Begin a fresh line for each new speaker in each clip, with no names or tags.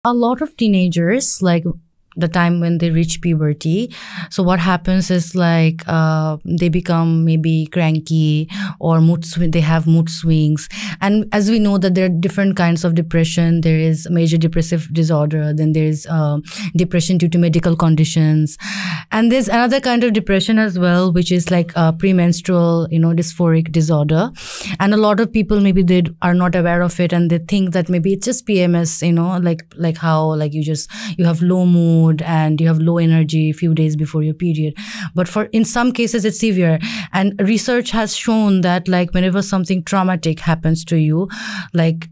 A lot of teenagers, like the time when they reach puberty, so what happens is like they become maybe cranky or they have mood swings. And as we know that there are different kinds of depression, there is major depressive disorder, then there is depression due to medical conditions, and there's another kind of depression as well, which is like premenstrual dysphoric disorder. And a lot of people, maybe they are not aware of it, and they think that maybe it's just PMS, like how like you have low mood and you have low energy a few days before your period. But in some cases it's severe, and research has shown that like whenever something traumatic happens to you, like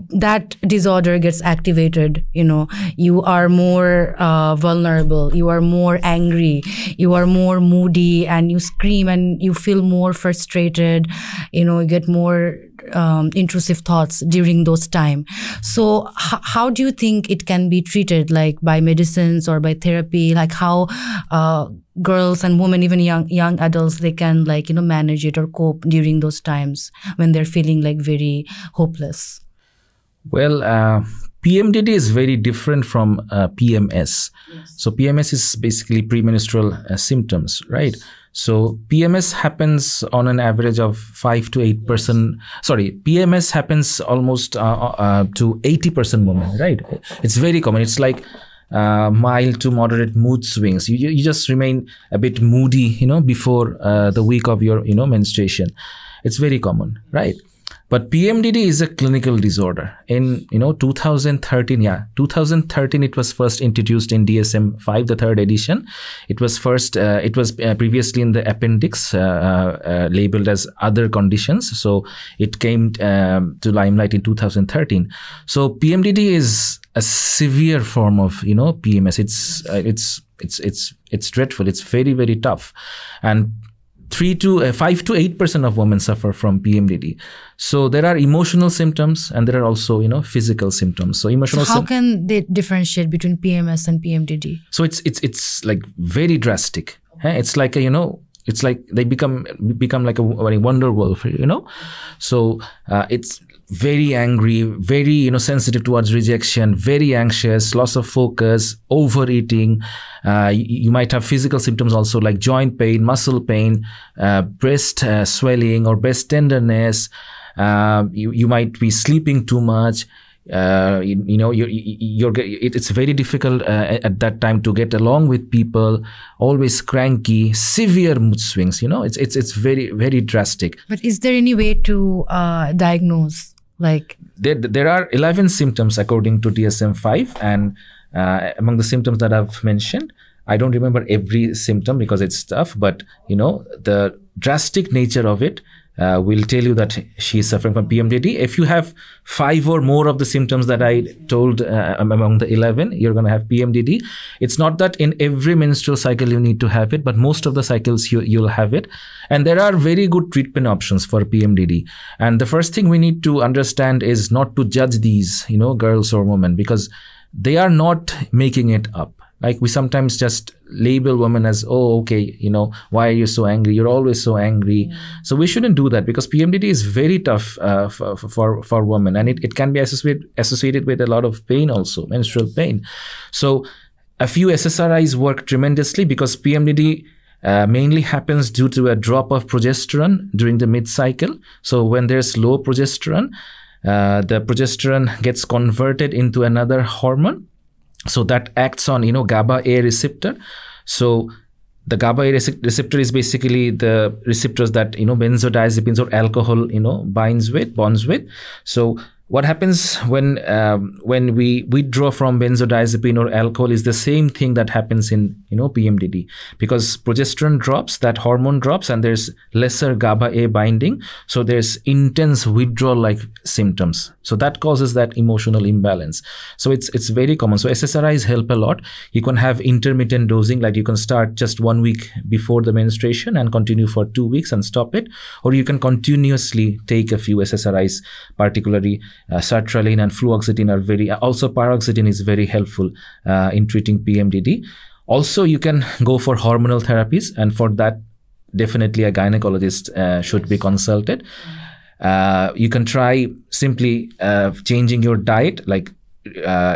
that disorder gets activated. You are more vulnerable, you are more angry, you are more moody, and you scream and you feel more frustrated, you get more intrusive thoughts during those time. So how do you think it can be treated, like by medicines or by therapy? Like how girls and women, even young adults, they can manage it or cope during those times when they're feeling like very hopeless?
Well, PMDD is very different from PMS. Yes. So PMS is basically premenstrual symptoms, right? Yes. So PMS happens on an average of 5 to 8%. Yes. Sorry, PMS happens almost to 80% women, right? It's very common. It's like mild to moderate mood swings. You just remain a bit moody, before the week of your, menstruation. It's very common, right? But PMDD is a clinical disorder. In 2013, it was first introduced in DSM-5, the third edition. It was previously in the appendix, labeled as other conditions. So it came to limelight in 2013. So PMDD is a severe form of PMS. It's dreadful. It's very, very tough, and 5 to 8% of women suffer from PMDD. So there are emotional symptoms and there are also, physical symptoms. So
how can they differentiate between PMS and PMDD?
So it's like very drastic. It's like it's like they become like a wonder wolf, So it's very angry, very sensitive towards rejection, very anxious, loss of focus, overeating. You might have physical symptoms also, like joint pain, muscle pain, breast swelling or breast tenderness. You might be sleeping too much. It's very difficult at that time to get along with people, always cranky, severe mood swings. It's very, very drastic.
But is there any way to diagnose? Like
there are 11 symptoms according to DSM-5, and among the symptoms that I've mentioned, I don't remember every symptom because it's tough, but the drastic nature of it will tell you that she is suffering from PMDD. If you have 5 or more of the symptoms that I told among the 11, you're going to have PMDD. It's not that in every menstrual cycle you need to have it, but most of the cycles you'll have it. And there are very good treatment options for PMDD. And the first thing we need to understand is not to judge these, girls or women, because they are not making it up. Like we sometimes just label women as, oh, okay, why are you so angry? You're always so angry. Mm. So we shouldn't do that, because PMDD is very tough for women, and it can be associated with a lot of pain also, menstrual pain. So a few SSRIs work tremendously, because PMDD mainly happens due to a drop of progesterone during the mid-cycle. So when there's low progesterone, the progesterone gets converted into another hormone. So that acts on, GABA A receptor. So the GABA A receptor is basically the receptors that, benzodiazepines or alcohol, bonds with. So what happens when we withdraw from benzodiazepine or alcohol is the same thing that happens in, PMDD, because progesterone drops, that hormone drops, and there's lesser GABA A binding. So there's intense withdrawal-like symptoms. So that causes that emotional imbalance. So it's very common. So SSRIs help a lot. You can have intermittent dosing, like you can start just 1 week before the menstruation and continue for 2 weeks and stop it. Or you can continuously take a few SSRIs, particularly sertraline and fluoxetine are also paroxetine is very helpful in treating PMDD. Also, you can go for hormonal therapies, and for that, definitely a gynecologist should be consulted. You can try simply changing your diet, like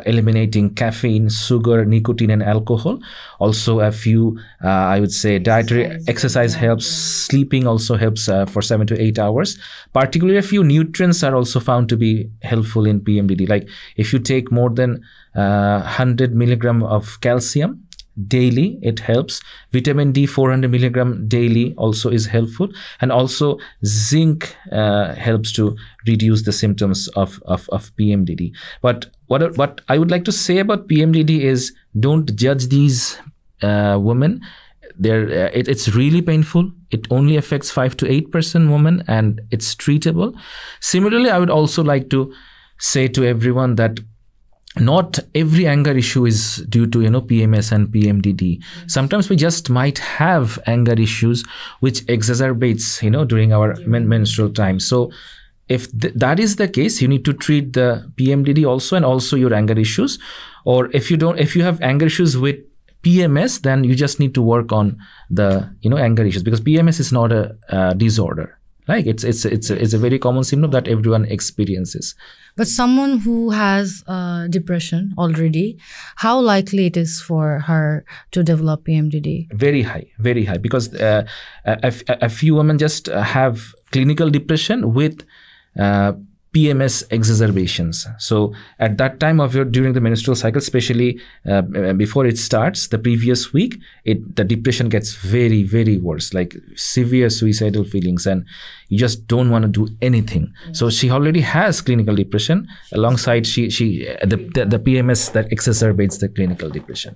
eliminating caffeine, sugar, nicotine, and alcohol. Also, a few, I would say, dietary exercise helps. Sleeping also helps for 7 to 8 hours. Particularly, a few nutrients are also found to be helpful in PMDD. Like if you take more than 100 milligram of calcium daily, it helps. Vitamin D 400 milligram daily also is helpful, and also zinc helps to reduce the symptoms of PMDD. But what I would like to say about PMDD is, don't judge these women. It's really painful. It only affects 5 to 8% women, and it's treatable. Similarly, I would also like to say to everyone that not every anger issue is due to PMS and PMDD. Sometimes we just might have anger issues which exacerbates during our menstrual time. So if that is the case, you need to treat the PMDD also, and also your anger issues. Or if you have anger issues with PMS, then you just need to work on the anger issues, because PMS is not a disorder. Like it's a very common symptom that everyone experiences.
But someone who has depression already, how likely it is for her to develop PMDD?
Very high, because a few women just have clinical depression with PMS exacerbations. So at that time of during the menstrual cycle, especially before it starts, the previous week, the depression gets very, very worse, like severe suicidal feelings, and you just don't want to do anything. So she already has clinical depression alongside the PMS that exacerbates the clinical depression.